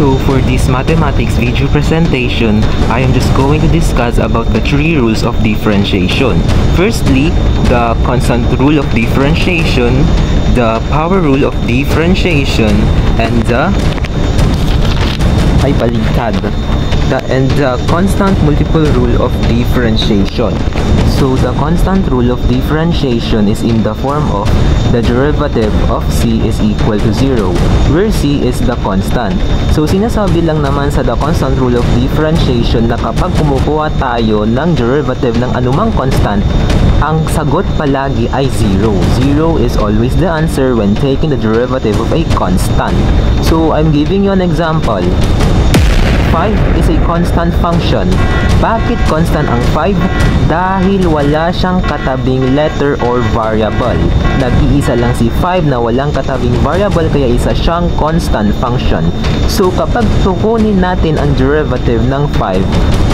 So for this mathematics video presentation, I am just going to discuss about the three rules of differentiation. Firstly, the constant rule of differentiation, the power rule of differentiation, and the constant multiple rule of differentiation. So the constant rule of differentiation is in the form of the derivative of c is equal to 0, where c is the constant. So sinasabi lang naman sa the constant rule of differentiation na kapag kumukuha tayo ng derivative ng anumang constant, ang sagot palagi ay 0. 0 is always the answer when taking the derivative of a constant. So I'm giving you an example. 5 is a constant function. Bakit constant ang 5? Dahil wala siyang katabing letter or variable. Nag-iisa lang si 5 na walang katabing variable, kaya isa siyang constant function. So kapag tukunin natin ang derivative ng 5,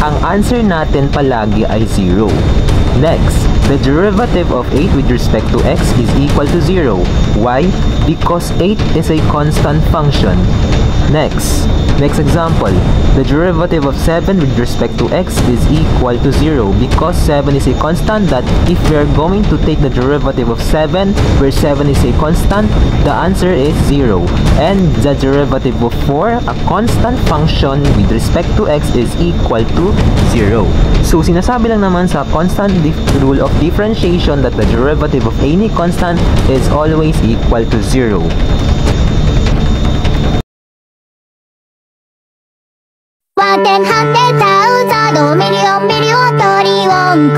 ang answer natin palagi ay 0. Next, the derivative of 8 with respect to x is equal to 0. Why? Because 8 is a constant function. Next example, the derivative of 7 with respect to x is equal to 0 because 7 is a constant. That if we are going to take the derivative of 7 where 7 is a constant, the answer is 0. And the derivative of 4, a constant function with respect to x, is equal to 0. So sinasabi lang naman sa constant rule of differentiation that the derivative of any constant is always equal to 0. One ten hundred thousand million million trillion